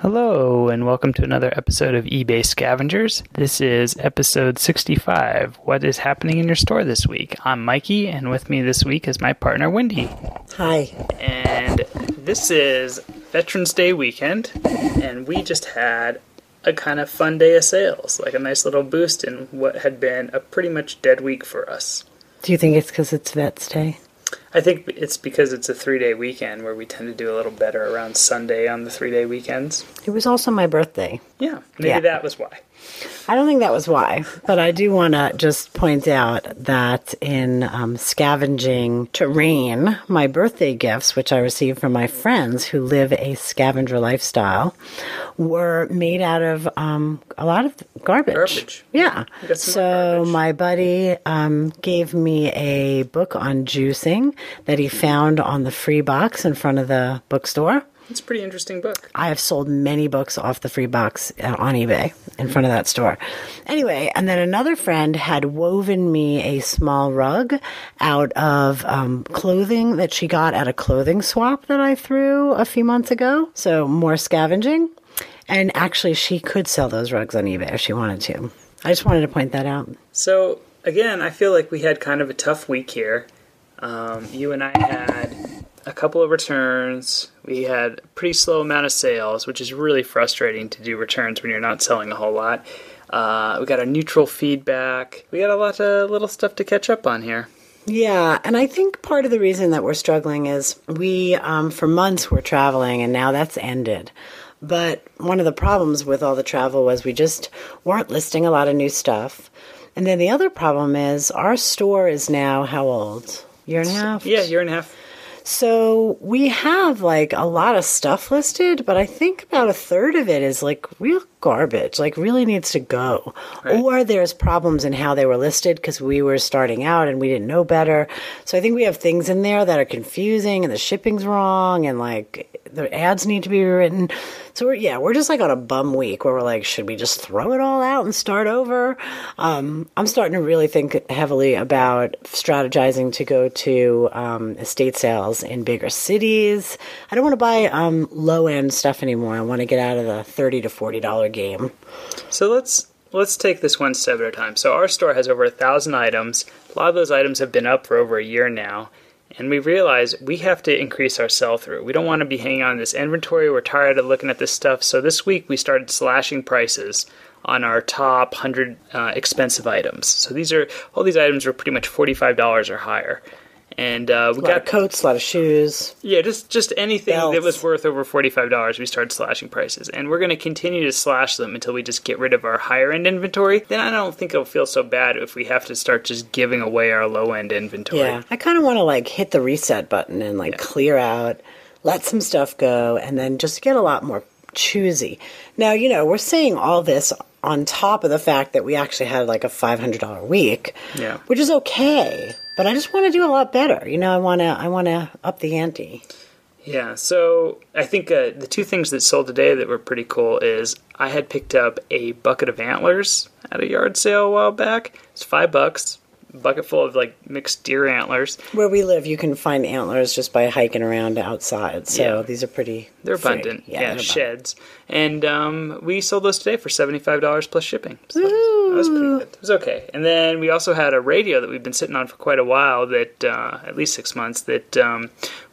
Hello, and welcome to another episode of eBay Scavengers. This is episode 65. What is happening in your store this week? I'm Mikey, and with me this week is my partner, Wendy. Hi. And this is Veterans Day weekend, and we just had a kind of fun day of sales, like a nice little boost in what had been a pretty much dead week for us. Do you think it's because it's Vets Day? I think it's because it's a 3-day weekend where we tend to do a little better around Sunday on the 3-day weekends. It was also my birthday. Yeah, maybe that was why. I don't think that was why, but I do want to just point out that in scavenging terrain, my birthday gifts, which I received from my friends who live a scavenger lifestyle, were made out of a lot of garbage. Yeah. So my buddy gave me a book on juicing that he found on the free box in front of the bookstore. It's a pretty interesting book. I have sold many books off the free box on eBay in front of that store. Anyway, and then another friend had woven me a small rug out of clothing that she got at a clothing swap that I threw a few months ago. So more scavenging. And actually, she could sell those rugs on eBay if she wanted to. I just wanted to point that out. So, again, I feel like we had kind of a tough week here. You and I had a couple of returns. We had a pretty slow amount of sales, which is really frustrating to do returns when you're not selling a whole lot. We got a neutral feedback. We got a lot of little stuff to catch up on here. Yeah, and I think part of the reason that we're struggling is we, for months, were traveling, and now that's ended. But one of the problems with all the travel was we just weren't listing a lot of new stuff. And then the other problem is our store is now how old? Year and a half? Yeah, year and a half. So we have like a lot of stuff listed, but I think about a third of it is like real garbage, like really needs to go. Right. Or there's problems in how they were listed because we were starting out and we didn't know better. So I think we have things in there that are confusing and the shipping's wrong and like the ads need to be rewritten. So we're just like on a bum week where we're like, should we just throw it all out and start over? I'm starting to really think heavily about strategizing to go to estate sales in bigger cities. I don't want to buy low-end stuff anymore. I want to get out of the $30 to $40 game. So let's take this one step at a time. So our store has over 1,000 items. A lot of those items have been up for over a year now. And we realize we have to increase our sell-through. We don't want to be hanging on this inventory. We're tired of looking at this stuff. So this week we started slashing prices on our top 100 expensive items. So all these items are pretty much $45 or higher. And we got coats, a lot of shoes. Yeah, just anything belts. That was worth over $45, we started slashing prices. And we're going to continue to slash them until we just get rid of our higher-end inventory. Then I don't think it'll feel so bad if we have to start just giving away our low-end inventory. Yeah, I kind of want to like hit the reset button and clear out, let some stuff go, and then just get a lot more choosy. Now, we're saying all this on top of the fact that we actually had like a $500 week, which is okay. But I just want to do a lot better. I want to up the ante. Yeah, so I think the two things that sold today that were pretty cool is I had picked up a bucket of antlers at a yard sale a while back. It's $5. Bucket full of like mixed deer antlers. Where we live, you can find antlers just by hiking around outside. So these are they're abundant. Yeah, sheds. And we sold those today for $75 plus shipping. So that was pretty good. It was okay. And then we also had a radio that we've been sitting on for quite a while, that at least 6 months, that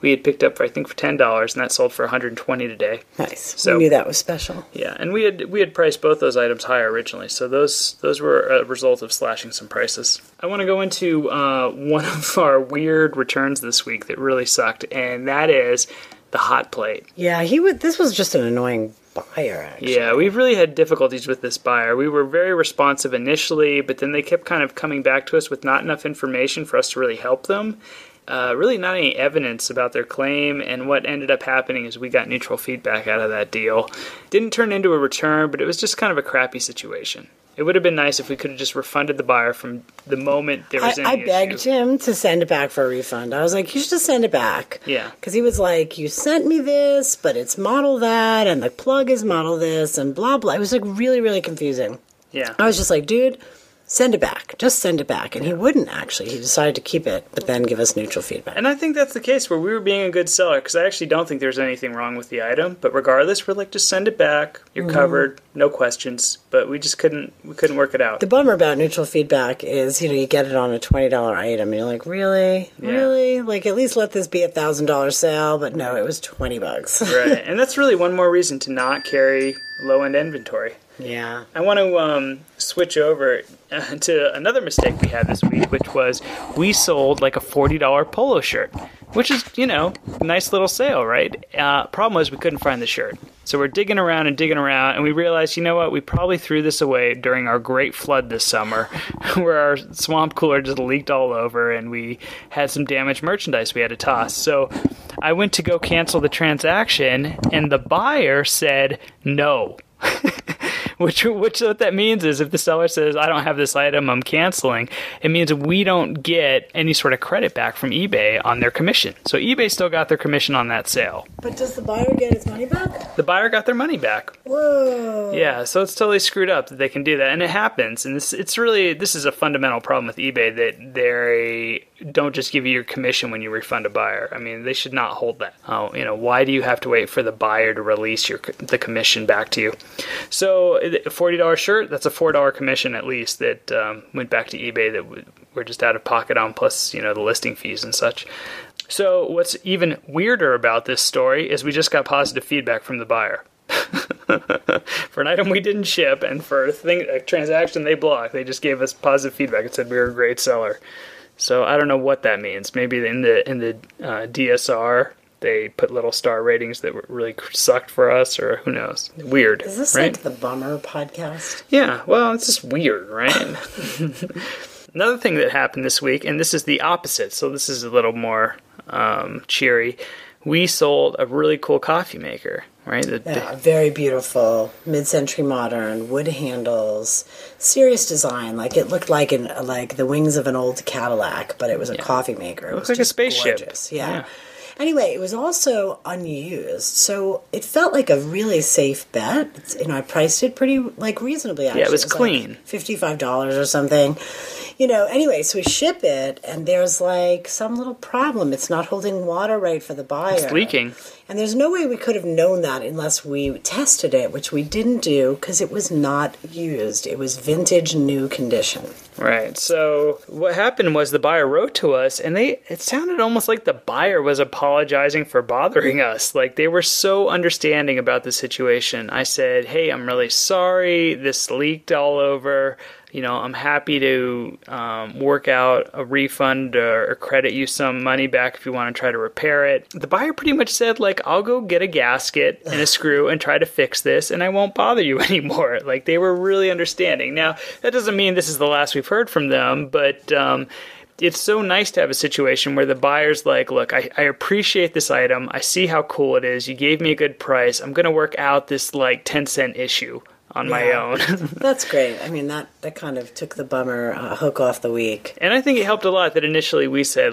we had picked up for $10, and that sold for $120 today. Nice. So we knew that was special. Yeah, and we had priced both those items higher originally, so those were a result of slashing some prices. I want to go into one of our weird returns this week that really sucked, and that is the hot plate. Yeah, this was just an annoying buyer, actually. Yeah, we've really had difficulties with this buyer. We were very responsive initially, but then they kept kind of coming back to us with not enough information for us to really help them. Really not any evidence about their claim, and what ended up happening is we got neutral feedback out of that deal. Didn't turn into a return, but it was just kind of a crappy situation. It would have been nice if we could have just refunded the buyer from the moment there was any issue. I begged him to send it back for a refund. I was like, you should just send it back. Yeah. Because he was like, you sent me this, but it's model that, and the plug is model this, and blah, blah. It was like really, really confusing. Yeah. I was just like, dude, send it back. Just send it back. And he wouldn't, actually. He decided to keep it, but then give us neutral feedback. And I think that's the case where we were being a good seller, because I actually don't think there's anything wrong with the item. But regardless, we're like, just send it back. You're covered. No questions. But we just couldn't work it out. The bummer about neutral feedback is, you get it on a $20 item, and you're like, really? Yeah. Really? Like, at least let this be $1,000 sale. But no, it was $20. Right. And that's really one more reason to not carry low-end inventory. Yeah. I want to switch over to another mistake we had this week, which was we sold like a $40 polo shirt, which is, nice little sale, right? Problem was we couldn't find the shirt. So we're digging around, and we realized, you know what, we probably threw this away during our great flood this summer, where our swamp cooler just leaked all over, and we had some damaged merchandise we had to toss. So I went to go cancel the transaction, and the buyer said no. Which what that means is if the seller says, I don't have this item, I'm canceling, it means we don't get any sort of credit back from eBay on their commission. So eBay still got their commission on that sale. But does the buyer get his money back? The buyer got their money back. Whoa. Yeah, so it's totally screwed up that they can do that. And it happens. And this is a fundamental problem with eBay, that they don't just give you your commission when you refund a buyer. I mean, they should not hold that. Why do you have to wait for the buyer to release the commission back to you? So a $40 shirt, that's a $4 commission at least that went back to eBay that we're just out of pocket on, plus, the listing fees and such. So what's even weirder about this story is we just got positive feedback from the buyer. For an item we didn't ship and for a transaction they blocked, they just gave us positive feedback and said we were a great seller. So I don't know what that means. Maybe in the DSR they put little star ratings that really sucked for us, or who knows. Weird. Is this right? like the Bummer podcast? Yeah, well, it's just weird, right? Another thing that happened this week, and this is the opposite, so this is a little more cheery. We sold a really cool coffee maker, right? Very beautiful, mid-century modern, wood handles, serious design. Like it looked like the wings of an old Cadillac, but it was a coffee maker. It looks like a spaceship. Gorgeous. Yeah. Anyway, it was also unused, so it felt like a really safe bet. I priced it pretty reasonably. Actually, yeah, it was clean, like $55 or something. Anyway, so we ship it, and there's some little problem. It's not holding water right for the buyer. It's leaking. And there's no way we could have known that unless we tested it, which we didn't do because it was not used. It was vintage new condition. Right. So what happened was the buyer wrote to us, and it sounded almost like the buyer was apologizing for bothering us. Like they were so understanding about the situation. I said, hey, I'm really sorry. This leaked all over. I'm happy to work out a refund or credit you some money back if you want to try to repair it. The buyer pretty much said, I'll go get a gasket and a screw and try to fix this, and I won't bother you anymore. They were really understanding. Now, that doesn't mean this is the last we've heard from them, but it's so nice to have a situation where the buyer's like, look, I appreciate this item. I see how cool it is. You gave me a good price. I'm going to work out this 10-cent issue on my own. That's great. I mean, that kind of took the bummer hook off the week. And I think it helped a lot that initially we said,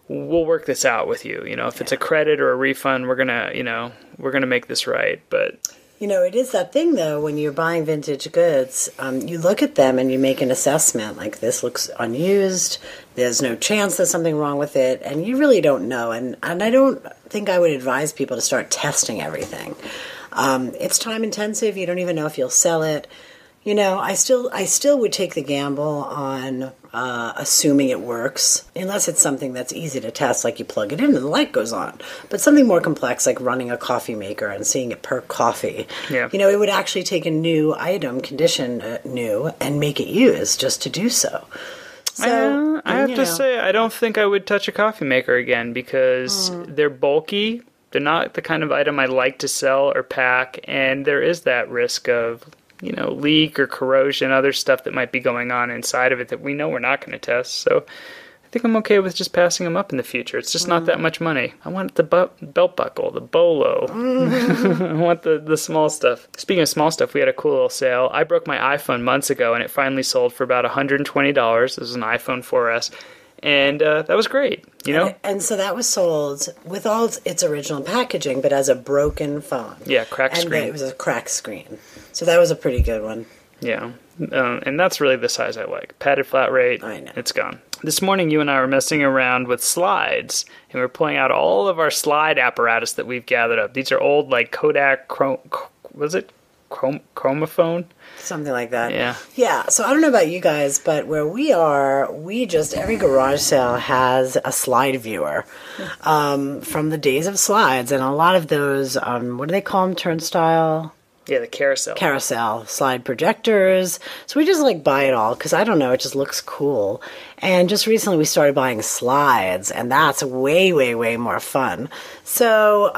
we'll work this out with you. If it's a credit or a refund, we're gonna make this right. But it is that thing though, when you're buying vintage goods, you look at them and you make an assessment. This looks unused. There's no chance there's something wrong with it, and you really don't know. And I don't think I would advise people to start testing everything. It's time intensive. You don't even know if you'll sell it. I still would take the gamble on assuming it works, unless it's something that's easy to test, like you plug it in and the light goes on. But something more complex, like running a coffee maker and seeing it per coffee. Yeah. It would actually take a new item, condition new, and make it used just to do so. So I have to say, I don't think I would touch a coffee maker again because they're bulky. They're not the kind of item I like to sell or pack, and there is that risk of, leak or corrosion, other stuff that might be going on inside of it that we know we're not going to test. So I think I'm okay with just passing them up in the future. It's just not that much money. I want the belt buckle, the bolo. I want the small stuff. Speaking of small stuff, we had a cool little sale. I broke my iPhone months ago, and it finally sold for about $120. This was an iPhone 4S. And that was great, And so that was sold with all its original packaging, but as a broken phone. Yeah, cracked screen. And it was a cracked screen. So that was a pretty good one. Yeah. And that's really the size I like. Padded flat rate, I know. It's gone. This morning, you and I were messing around with slides, and we were pulling out all of our slide apparatus that we've gathered up. These are old, like, Kodak, chromophone? Something like that. Yeah. Yeah, so I don't know about you guys, but where we are, every garage sale has a slide viewer from the days of slides, and a lot of those, what do they call them, turnstile? Yeah, the carousel. Carousel, slide projectors. So we just like buy it all because I don't know, it just looks cool. And just recently we started buying slides, and that's way, way, way more fun. So,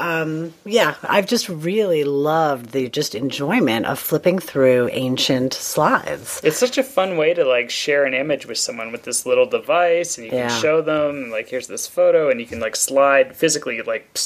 yeah, I've just really loved the just enjoyment of flipping through ancient slides. It's such a fun way to like share an image with someone with this little device, and you can show them like, here's this photo, and you can like slide physically, like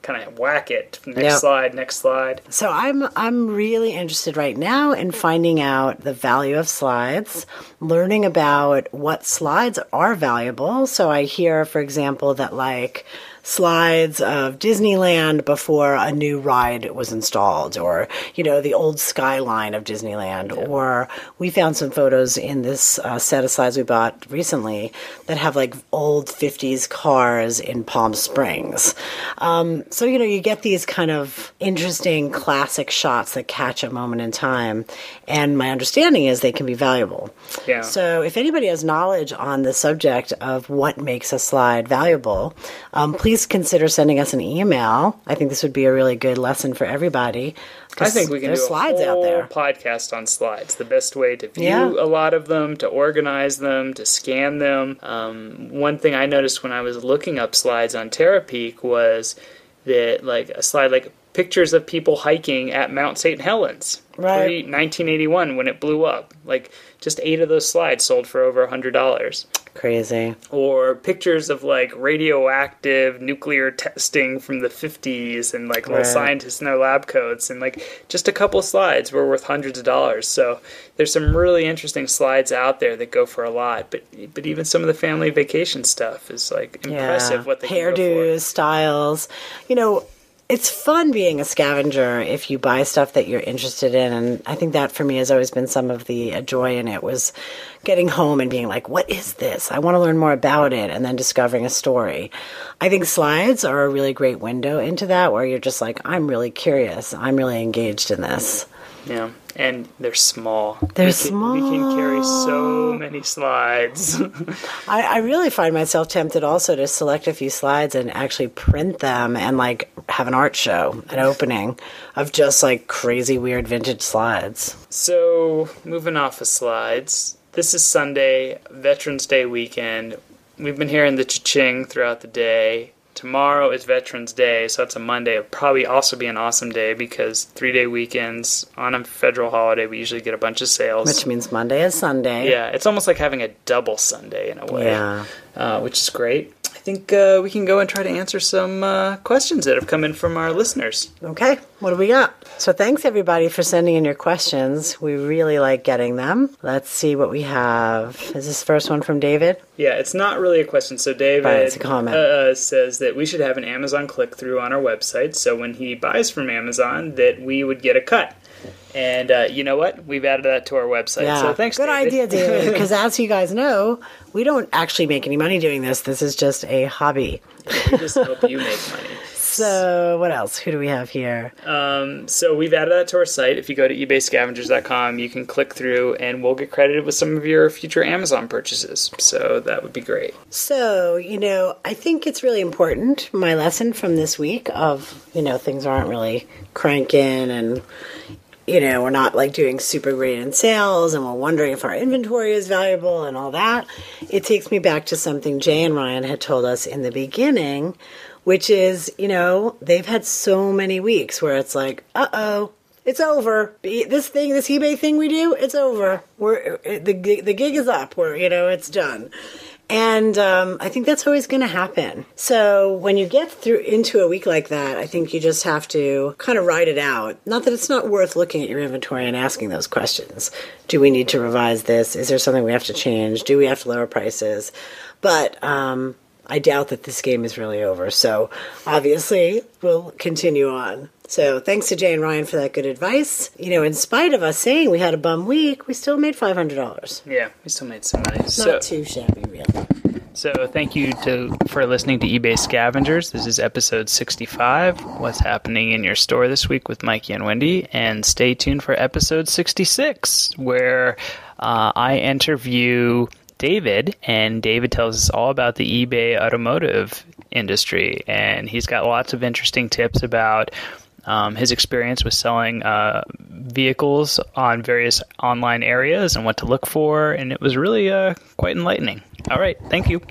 kind of whack it. Next slide. So I'm really interested right now in finding out the value of slides, learning about what slides are valuable. So I hear, for example, that like slides of Disneyland before a new ride was installed, or, you know, the old skyline of Disneyland. Yeah. Or we found some photos in this set of slides we bought recently that have like old 50s cars in Palm Springs. So, you know, you get these kind of interesting classic shots that catch a moment in time. And my understanding is they can be valuable. Yeah. So if anybody has knowledge on the subject of what makes a slide valuable, please consider sending us an email. I think this would be a really good lesson for everybody. I think we can do slides a whole out there. podcast on slides. The best way to view a lot of them, to organize them, to scan them. One thing I noticed when I was looking up slides on Terapeak was that like a slide like pictures of people hiking at Mount St. Helens. Right. Pre-1981 when it blew up. Like just 8 of those slides sold for over $100. Crazy. Or pictures of like radioactive nuclear testing from the 50s and like little scientists in their lab coats, and like just a couple slides were worth hundreds of dollars. So there's some really interesting slides out there that go for a lot, but even some of the family vacation stuff is like impressive what they can go for. Hairdos, styles. You know, it's fun being a scavenger if you buy stuff that you're interested in, and I think that for me has always been some of the joy in it, was getting home and being like, what is this? I want to learn more about it, and then discovering a story. I think slides are a really great window into that, where you're just like, I'm really curious. I'm really engaged in this. Yeah, and they're small. They're small. We can carry so many slides. I really find myself tempted also to select a few slides and actually print them and like have an art show, an opening of just like crazy weird vintage slides. So, moving off of slides, this is Sunday, Veterans Day weekend. We've been hearing the cha-ching throughout the day. Tomorrow is Veterans Day, so it's a Monday. It'll probably also be an awesome day because 3-day weekends on a federal holiday, we usually get a bunch of sales. Which means Monday is Sunday. Yeah, it's almost like having a double Sunday in a way, which is great. I think we can go and try to answer some questions that have come in from our listeners. Okay, what do we got? So thanks, everybody, for sending in your questions. We really like getting them. Let's see what we have. Is this the first one from David? Yeah, it's not really a question. So David it's a comment. Says that we should have an Amazon click-through on our website, so when he buys from Amazon, that we would get a cut. And you know what? We've added that to our website. Yeah. So thanks, Good David. idea, David. Because as you guys know, we don't actually make any money doing this. This is just a hobby. We just help you make money. So what else? Who do we have here? So we've added that to our site. If you go to ebayscavengers.com, you can click through and we'll get credited with some of your future Amazon purchases. So that would be great. So, you know, I think it's really important, my lesson from this week of, you know, things aren't really cranking and, you know, we're not like doing super great in sales and we're wondering if our inventory is valuable and all that. It takes me back to something Jay and Ryan had told us in the beginning, which is, you know, they've had so many weeks where it's like, uh-oh, it's over. This eBay thing we do, it's over. The gig is up. It's done. And I think that's always going to happen. So when you get into a week like that, I think you just have to kind of ride it out. Not that it's not worth looking at your inventory and asking those questions. Do we need to revise this? Is there something we have to change? Do we have to lower prices? But I doubt that this game is really over. So obviously we'll continue on. So thanks to Jay and Ryan for that good advice. In spite of us saying we had a bum week, we still made $500. Yeah, we still made some money. Not too shabby, really. So thank you for listening to eBay Scavengers. This is episode 65, What's Happening in Your Store This Week with Mikey and Wendy. And stay tuned for episode 66, where I interview David, and David tells us all about the eBay automotive industry. And he's got lots of interesting tips about his experience with selling vehicles on various online areas and what to look for. And it was really quite enlightening. All right. Thank you.